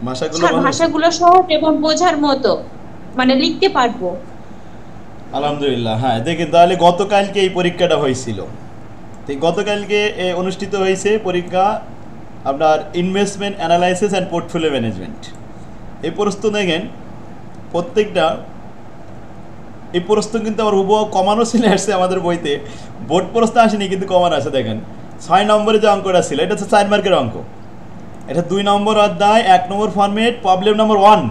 ভাষাগুলো ভালো হয়েছে? ভাষাগুলো সহজ এবং বোঝার মতো, মানে লিখতে পারবো। আলহামদুলিল্লাহ। হ্যাঁ দেখেন, তাহলে গতকালকে এই পরীক্ষাটা হয়েছিল। তো এই গতকালকে অনুষ্ঠিত হয়েছে পরীক্ষা আপনার investment analysis and portfolio management. এই প্রশ্ন দেখেন প্রত্যেকটা, এই প্রশ্ন কিন্তু আমার হুবহু কমানো চলে আসছে আমাদের বইতে, বোর্ড প্রশ্ন আসেনি কিন্তু কমানো আছে। দেখেন 6 নম্বরে যে অঙ্কটা ছিল এটা হচ্ছে 4 মার্কের অঙ্ক। এটা 2 নম্বর অধ্যায়, 1 number format, problem number 1,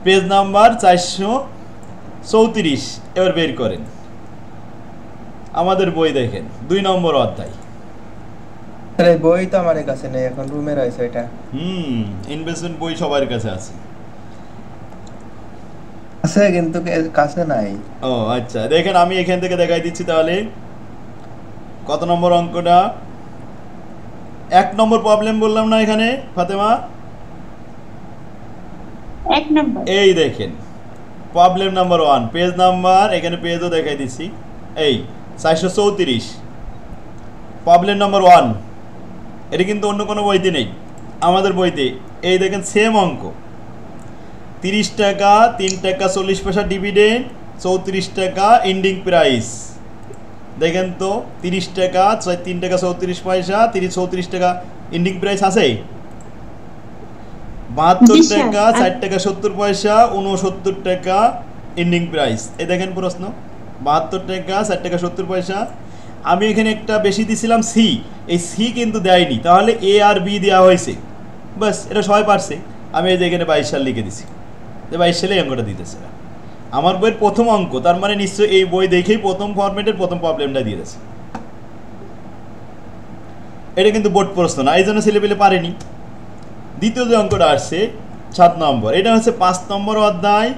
page number 434। এবার বের করেন আমাদের বই, দেখেন 2 নম্বর অধ্যায়। এই বই তো আমার কাছে নেই, এখন রুমে রয়েছে এটা। ইনভেস্টমেন্ট বই সবার কাছে আছে। আছে কিন্তু কাছে নাই। ও আচ্ছা, দেখেন আমি এখান থেকে দেখাই দিচ্ছি তাহলে কত নম্বর অঙ্কটা। 1 নম্বর প্রবলেম বললাম না এখানে ফাতেমা? 1 নম্বর। এই দেখেন প্রবলেম নাম্বার 1, পেজ নাম্বার, এখানে পেজও দেখাই দিচ্ছি, এই 434, প্রবলেম নাম্বার 1। এটা কিন্তু অন্য কোনো বইতে নেই, আমাদের বইতে। এই দেখেন সেম অঙ্ক, 30 টাকা 3 টাকা 40 পয়সা ডিভিডেন্ড, 34 টাকা এন্ডিং প্রাইস। দেখেন তো 30 টাকা 3 টাকা 34 পয়সা, 34 টাকা এন্ডিং প্রাইস আছে। 72 টাকা 4 টাকা 70 পয়সা, 69 টাকা এন্ডিং প্রাইস। এই দেখেন প্রশ্ন, 72 টাকা 4 টাকা 70 পয়সা। আমি এখানে একটা বেশি দিছিলাম সি, এই সি কিন্তু দেয়নি, তাহলে এ আর বি দেওয়া হয়েছে। বাস এটা সবাই পারছে। আমি এই যে এখানে 22 সাল লিখে দিছি, যে 22 সালে অঙ্কটা দিতেছে আমার বইয়ের প্রথম অঙ্ক, তার মানে নিশ্চয়ই এই বই দেখেই প্রথম ফরম্যাটের প্রথম প্রবলেমটা দিয়ে দিয়েছে। এটা কিন্তু বোর্ড প্রশ্ন না, এই জন্য ছেলেপেলে পারেনি। দ্বিতীয় যে অঙ্কটা আসছে 7 নম্বর, এটা হচ্ছে 5 নম্বর অধ্যায়,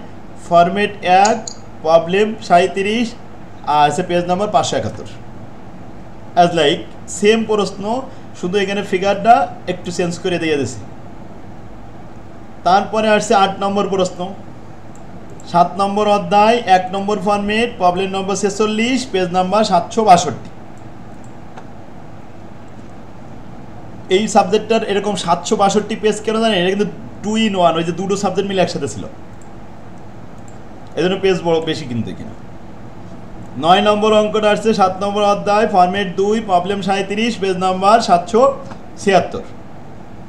ফরম্যাট 1, প্রবলেম 37, আর আছে page number 571। As like same প্রশ্ন, শুধু এখানে ফিগারটা একটু চেঞ্জ করে দিয়ে দিয়েছি। তারপরে আসছে 8 নম্বর প্রশ্ন, 7 নম্বর অধ্যায়, 1 number format, problem number 46, page number 762। এই সাবজেক্টটার এরকম 762 পেজ কেন জানেন? এটা কিন্তু 2 in 1, ওই যে দুটো সাবজেক্ট মিলে একসাথে ছিল, এই জন্য পেজ বড় বেশি কিন্তু এখানে। 9 নম্বর অঙ্কটা আসছে 7 নম্বর অধ্যায়, ফরম্যাট 2, প্রবলেম 37, পেজ নাম্বার 776।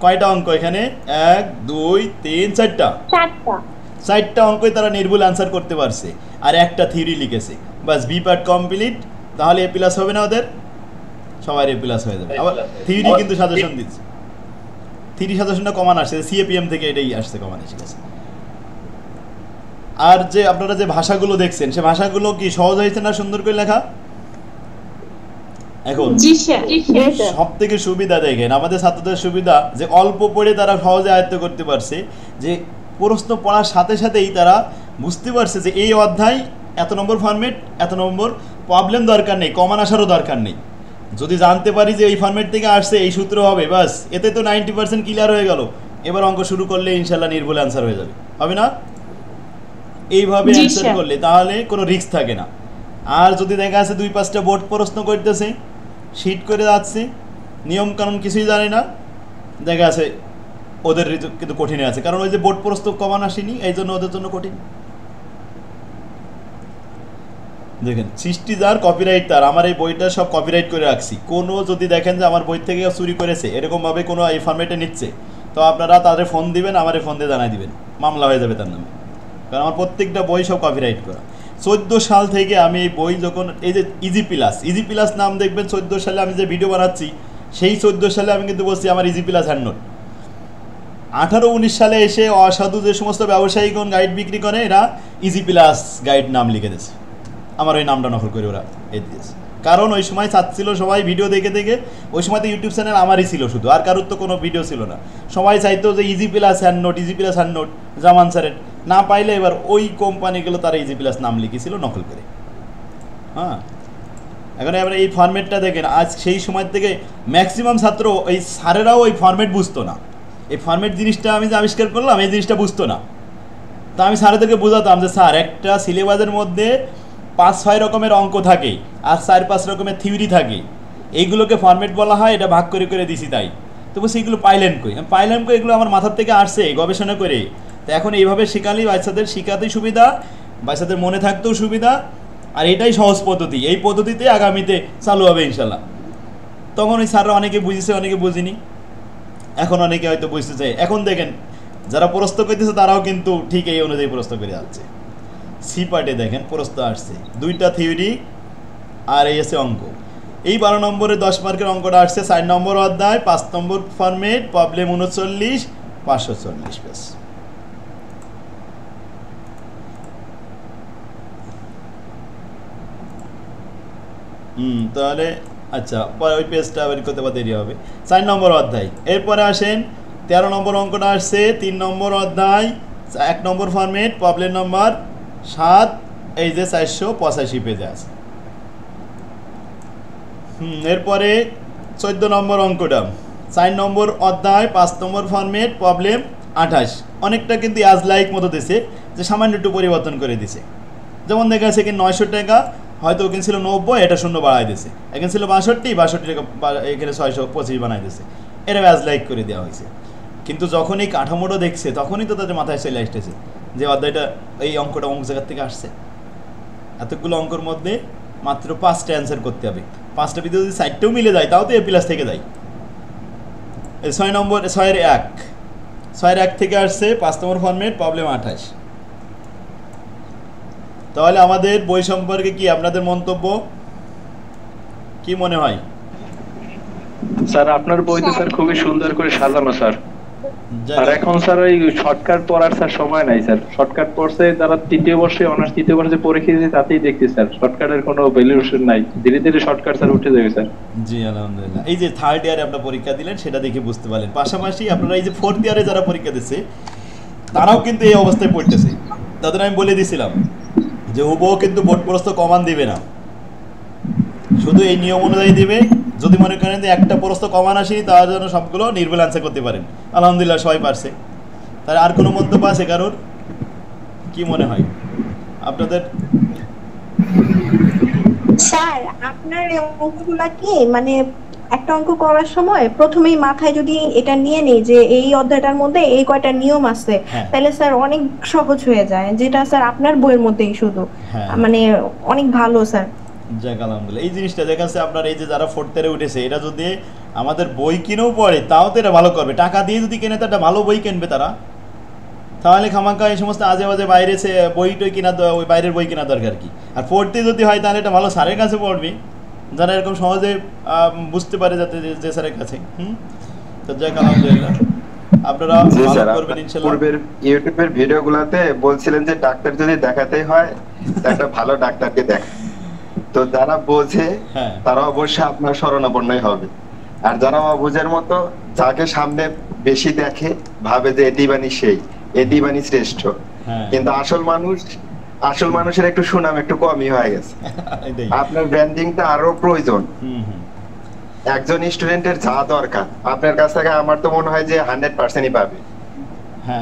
কয়টা অঙ্ক এখানে? 1 2 3 4টা, 4টা অঙ্কই তারা নির্ভুল অ্যান্সার করতে পারছে, আর একটা থিওরি লিখেছে। বাস বি পার্ট কমপ্লিট। তাহলে এ প্লাস হবে না ওদের? সবার এ প্লাস হয়ে যাবে। আবার থিওরি কিন্তু সাজেশন দিচ্ছে, থিওরি সাজেশনটা কমান আসছে, সিএপিএম থেকে এটাই আসছে, কমান এসে গেছে। আর যে আপনারা যে ভাষাগুলো দেখছেন, সে ভাষাগুলো কি সহজ হয়েছে না সুন্দর করে লেখা? এখন সব থেকে সুবিধা দেখেন, আমাদের ছাত্রদের সুবিধা যে অল্প পড়ে তারা সহজে আয়ত্ত করতে পারছে, যে প্রশ্ন পড়ার সাথে সাথেই তারা বুঝতে পারছে যে এই অধ্যায় এত নম্বর ফরম্যাট, এত নম্বর প্রবলেম দরকার নেই, কমান আসারও দরকার নেই। যদি জানতে পারি যে এই ফরম্যাট থেকে আসছে, এই সূত্র হবে, বাস এতে তো 90% ক্লিয়ার হয়ে গেল। এবার অঙ্ক শুরু করলে ইনশাল্লাহ নির্ভুল অ্যান্সার হয়ে যাবে, হবে না? এইভাবে অ্যান্সার করলে তাহলে কোনো রিস্ক থাকে না। আর যদি দেখা আছে 2-5টা বোর্ড প্রশ্ন করতেছে, শিট করে যাচ্ছে, নিয়ম কানুন কিছুই জানে না, দেখা আছে ওদের কিন্তু কঠিন আছে, কারণ ওই যে বোর্ড প্রশ্ন কমান আসেনি, এই জন্য ওদের জন্য কঠিন। দেখেন সৃষ্টি যার কপিরাইট তার, আমার এই বইটা সব কপিরাইট করে রাখছি। কোনো যদি দেখেন যে আমার বই থেকে চুরি করেছে, এরকমভাবে কোনো এই ফরম্যাটে নিচ্ছে, তো আপনারা তাদের ফোন দিবেন, আমারে ফোন দিয়ে জানাই দিবেন, মামলা হয়ে যাবে তার নামে। কারণ আমার প্রত্যেকটা বই সব কপিরাইট করা। 14 সাল থেকে আমি এই বই যখন, এই যে ইজি প্লাস নাম দেখবেন 14 সালে আমি যে ভিডিও বানাচ্ছি, সেই 14 সালে আমি কিন্তু বলছি আমার ইজি প্লাস হ্যান্ড নোট। 18-19 সালে এসে অসাধু যে সমস্ত ব্যবসায়ীগণ গাইড বিক্রি করে, এরা ইজি প্লাস গাইড নাম লিখে দিয়েছে, আমার ওই নামটা নকল করে ওরা এই দিয়েছে। কারণ ওই সময় চাচ্ছিল সবাই ভিডিও দেখে দেখে, ওই সময় তো ইউটিউব চ্যানেল আমারই ছিল শুধু, আর কারোর তো কোনো ভিডিও ছিল না। সবাই চাইতো যে ইজি প্লাস হ্যান্ড নোট জামান স্যারের না পাইলে, এবার ওই কোম্পানিগুলো তারা ইজি প্লাস নাম লিখেছিল নকল করে। হ্যাঁ, এখন এবার এই ফরম্যাটটা দেখেন, আজ সেই সময় থেকে ম্যাক্সিমাম ছাত্র, ওই স্যারেরাও ওই ফরম্যাট বুঝতো না। এই ফরম্যাট জিনিসটা আমি যে আবিষ্কার করলাম, এই জিনিসটা বুঝতো না। তা আমি স্যারেদেরকে বোঝাতাম যে স্যার, একটা সিলেবাসের মধ্যে 5-6 রকমের অঙ্ক থাকে, আর 4-5 রকমের থিওরি থাকে, এইগুলোকে ফরম্যাট বলা হয়, এটা ভাগ করে করে দিছি তাই। তো তো বলছি এগুলো পাইলেন কই, আমি পাইলাম কই, এগুলো আমার মাথার থেকে আসছে গবেষণা করে। তো এখন এইভাবে শেখালেই বাচ্চাদের শেখাতেই সুবিধা, বাচ্চাদের মনে থাকতেও সুবিধা, আর এটাই সহজ পদ্ধতি। এই পদ্ধতিতে আগামীতে চালু হবে ইনশাল্লাহ। তখন ওই স্যাররা অনেকে বুঝেছে, অনেকে বুঝিনি, এখন অনেকে হয়তো বুঝতে চায়। এখন দেখেন যারা প্রশ্ন করতেছে তারাও কিন্তু ঠিক এই অনুযায়ী প্রশ্ন করে যাচ্ছে। সি পার্টে দেখেন প্রশ্ন আসছে 2টা থিওরি আর এই আছে অঙ্ক। এই 12 নম্বরে 10 মার্কের অঙ্কটা আসছে 4 নম্বর অধ্যায়, 5 নম্বর ফরম্যাট, প্রবলেম 39, 540 পেজ। তাহলে আচ্ছা পরে ওই পেজটা বের করতে বা দেরি হবে। 4 নম্বর অধ্যায়। এরপরে আসেন 13 নম্বর অঙ্কটা আসছে 3 নম্বর অধ্যায়, 1 নম্বর ফরম্যাট, প্রবলেম নম্বর 7, এই যে 485 পেজে আছে। এরপরে 14 নম্বর অঙ্কটা 4 নম্বর অধ্যায়, 5 নম্বর ফরম্যাট, প্রবলেম 28। অনেকটা কিন্তু আজ লাইক মতো দিছে, যে সামান্য একটু পরিবর্তন করে দিছে। যেমন দেখা যাচ্ছে কি 900 টাকা, হয়তো ওখানে ছিল 90, এটা 0 বাড়াই দিয়েছে। এখানে ছিল 62 টাকা, এখানে 625 বানাই দিয়েছে। এটা আজ লাইক করে দেওয়া হয়েছে। কিন্তু যখন এই কাঠামোটা দেখছে তখনই তো তাদের মাথায় চলে আসতেছে যে অধ্যায়টা, এই অঙ্কটা অঙ্ক জায়গার থেকে আসছে। এতগুলো অঙ্কর মধ্যে মাত্র 5টা অ্যান্সার করতে হবে। 5টা ভিতরে যদি 4টেও মিলে যায় তাও তো এ প্লাস থেকে যায়। 6 নম্বর 6-1 থেকে আসছে 5 নম্বর ফরম্যাট, প্রবলেম 28। তাহলে আমাদের বই সম্পর্কে কি আপনাদের মন্তব্য, কি মনে হয়? স্যার আপনার বইতে স্যার খুবই সুন্দর করে সাজানো স্যার। আর এখন স্যার ওই শর্টকাট পড়ার স্যার সময় নাই স্যার। শর্টকাট পড়ছে তারা তৃতীয় বর্ষে, অনার্স তৃতীয় বর্ষে পরীক্ষা দিয়েছে, তাতেই দেখছি স্যার শর্টকাটের কোনো ভ্যালুয়েশন নাই। ধীরে ধীরে শর্টকাট স্যার উঠে যাবে স্যার। জি আলহামদুলিল্লাহ। এই যে 3rd ইয়ারে আপনারা পরীক্ষা দিলেন সেটা দেখে বুঝতে পারলেন। পাশাপাশি আপনারা এই যে 4th ইয়ারে যারা পরীক্ষা দিচ্ছে তারাও কিন্তু এই অবস্থায় পড়তেছে। তাদের আমি বলে দিয়েছিলাম যে হুবহু কিন্তু বোর্ড প্রশ্ন কমান দিবে না, শুধু এই নিয়ম অনুযায়ী দিবে। যদি মনে করেন যে একটা প্রশ্ন কমান আসেনি তার জন্য সবগুলো নির্ভুল অ্যান্সার করতে পারেন। আলহামদুলিল্লাহ সবাই পারছে। তাহলে আর কোনো মন্তব্য আছে কারোর, কি মনে হয় আপনাদের? স্যার আপনার এই অঙ্কগুলা কি মানে একটা অঙ্ক করার সময় প্রথমেই মাথায় যদি এটা নিয়ে নেই যে এই অধ্যায়টার মধ্যে এই কয়টা নিয়ম আছে, তাহলে স্যার অনেক সহজ হয়ে যায়, যেটা স্যার আপনার বইয়ের মধ্যেই শুধু মানে অনেক ভালো স্যার। যাক আলহামদুলিল্লাহ। এই জিনিসটা দেখা যাচ্ছে আপনার এই যে যারা 4th ইয়ারে উঠেছে এরা যদি আমাদের বই কিনেও পড়ে তাও তো এরা ভালো করবে। টাকা দিয়ে যদি কেনে তো একটা ভালো বই কিনবে তারা, তাহলে খামাকা এই সমস্ত আজে বাজে বাইরে বই টই কেনার, ওই বাইরের বই কেনার দরকার কি। আর 4th যদি হয় তাহলে এটা ভালো স্যারের কাছে পড়বে, যারা এরকম সহজে বুঝতে পারে যাতে যে স্যারের কাছে। তো যাক আলহামদুলিল্লাহ, আপনারা ভালো করবেন ইনশাআল্লাহ। পূর্বের ইউটিউবের ভিডিওগুলোতে বলছিলেন যে ডাক্তার যদি দেখাতেই হয় একটা ভালো ডাক্তারকে দেখ। তো যারা বোঝে তারা অবশ্যই আপনার শরণাপন্নই হবে, আর যারা অবুঝের মতো যাকে সামনে বেশি দেখে ভাবে যে এটি বানি সেই, এটি বানি শ্রেষ্ঠ। কিন্তু আসল মানুষের একটু সুনাম একটু কমই হয়ে গেছে। আপনার ব্র্যান্ডিংটা আরো প্রয়োজন। একজন স্টুডেন্টের যা দরকার আপনার কাছ থেকে আমার তো মনে হয় যে 100%ই পাবে।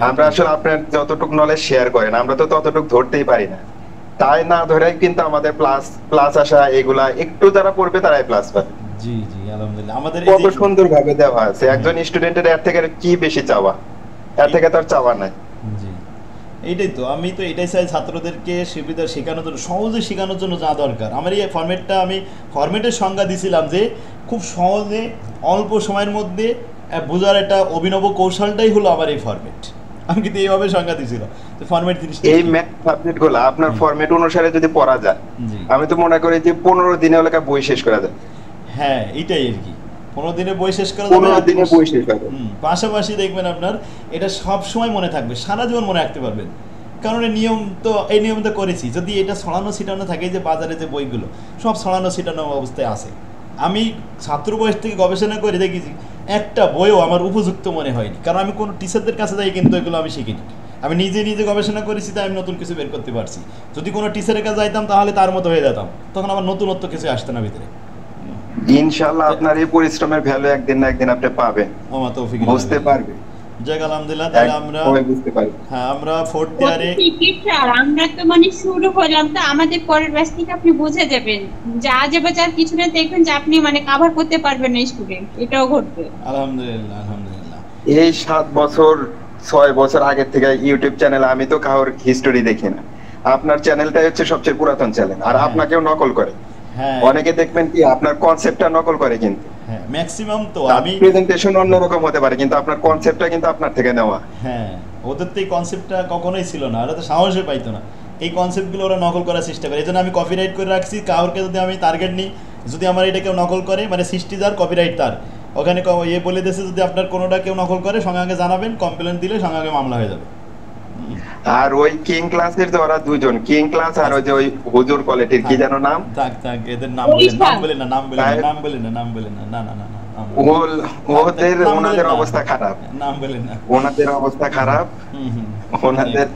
আমরা আসলে আপনার যতটুকু নলেজ শেয়ার করেন আমরা তো ততটুকু ধরতেই পারি না, তাই না ধরে কিন্তু আমাদের প্লাস আসা এগুলা একটু যারা পড়বে তারাই প্লাস পাবে। জি জি আলহামদুলিল্লাহ। আমাদের কত সুন্দর ভাবে দেওয়া আছে। একজন স্টুডেন্টের এর থেকে কি বেশি চাওয়া, এর থেকে তার চাওয়া নাই। জি এইটাই তো, আমি তো এটাই চাই ছাত্রদেরকে সুবিধা শেখানোর জন্য, সহজে শেখানোর জন্য যা দরকার। আমার এই ফরম্যাটটা, আমি ফরম্যাটের সংজ্ঞা দিছিলাম যে খুব সহজে অল্প সময়ের মধ্যে বোঝার একটা অভিনব কৌশলটাই হলো আমার এই ফরম্যাট। আমি কিন্তু এইভাবে সংজ্ঞা দিছিলাম যে ফরম্যাট জিনিসটা, এই ম্যাথ সাবজেক্টগুলো আপনার ফরম্যাট অনুসারে যদি পড়া যায় আমি তো মনে করি যে 15 দিনে ওলাকা বই শেষ করা যায়। হ্যাঁ এইটাই আর কি, 15 দিনে বই শেষ করা যাবে, 15 দিনে বই শেষ করা যাবে। পাশাপাশি দেখবেন আপনার এটা সব সময় মনে থাকবে, সারা জীবন মনে রাখতে পারবেন। কারণ এই নিয়ম তো করেছি। যদি এটা ছড়ানো ছিটানো থাকে, যে বাজারে যে বইগুলো সব ছড়ানো ছিটানো অবস্থায় আছে, আমি ছাত্র বয়স থেকে গবেষণা করে দেখেছি একটা বইও আমার উপযুক্ত মনে হয়নি। কারণ আমি কোনো টিচারদের কাছে যাই কিন্তু এগুলো আমি শিখিনি, আমি নিজে গবেষণা করেছি, তাই আমি নতুন কিছু বের করতে পারছি। যদি কোনো টিচারের কাছে যাইতাম তাহলে তার মতো হয়ে যেতাম, তখন আমার নতুনত্ব কিছু আসতো না ভিতরে। ইনশাআল্লাহ আপনার এই পরিশ্রমের ভ্যালু একদিন না একদিন আপনি পাবেন, বুঝতে পারবেন। যাক আলহামদুলিল্লাহ, তাহলে আমরা বুঝতে পারি। হ্যাঁ, আমরা ফোর্থ ইয়ারে স্যার আমরা তো মানে শুরু করলাম, তো আমাদের পরের ব্যাচ থেকে আপনি বুঝে যাবেন যে আজ বাজার কিছু না দেখবেন যে আপনি মানে কভার করতে পারবেন না স্টুডেন্ট, এটাও ঘটবে। আলহামদুলিল্লাহ আলহামদুলিল্লাহ। এই 7 বছর 6 বছর আগে থেকে ইউটিউব চ্যানেলে আমি তো কারোর হিস্টোরি দেখি না, আপনার চ্যানেলটাই হচ্ছে সবচেয়ে পুরাতন চ্যানেল, আর আপনাকেও নকল করে। হ্যাঁ, অনেকে দেখবেন কি আপনার কনসেপ্টটা নকল করে, কিন্তু হ্যাঁ ম্যাক্সিমাম তো আমি প্রেজেন্টেশন অন্যরকম হতে পারে, কিন্তু আপনার কনসেপ্টটা কিন্তু আপনার থেকে নেওয়া। হ্যাঁ, ওদের তো এই কনসেপ্টটা কখনোই ছিল না, ওরা তো সাহসে পাইতো না। এই কনসেপ্টগুলো ওরা নকল করার চেষ্টা করে, এই জন্য আমি কপিরাইট করে রাখছি। কাউকে যদি আমি টার্গেট নিই, যদি আমার এটা কেউ নকল করে, মানে 60 যার কপিরাইট তার, ওখানে ইয়ে বলে দিয়েছে যদি আপনার কোনোটা কেউ নকল করে সঙ্গে আগে জানাবেন, কমপ্লেন দিলে সঙ্গে আগে মামলা হয়ে যাবে। আর ওই কিং ক্লাসের যে ওরা দুজন, কিং ক্লাস আর ওই যে ওই হুজুর কোয়ালিটির কি যেন নাম, থাক থাক, এদের নাম বলেন না, নাম বলেন না, না না না না, ওদের ওনাদের অবস্থা খারাপ, নাম বলেন না, ওনাদের অবস্থা খারাপ, ওনাদের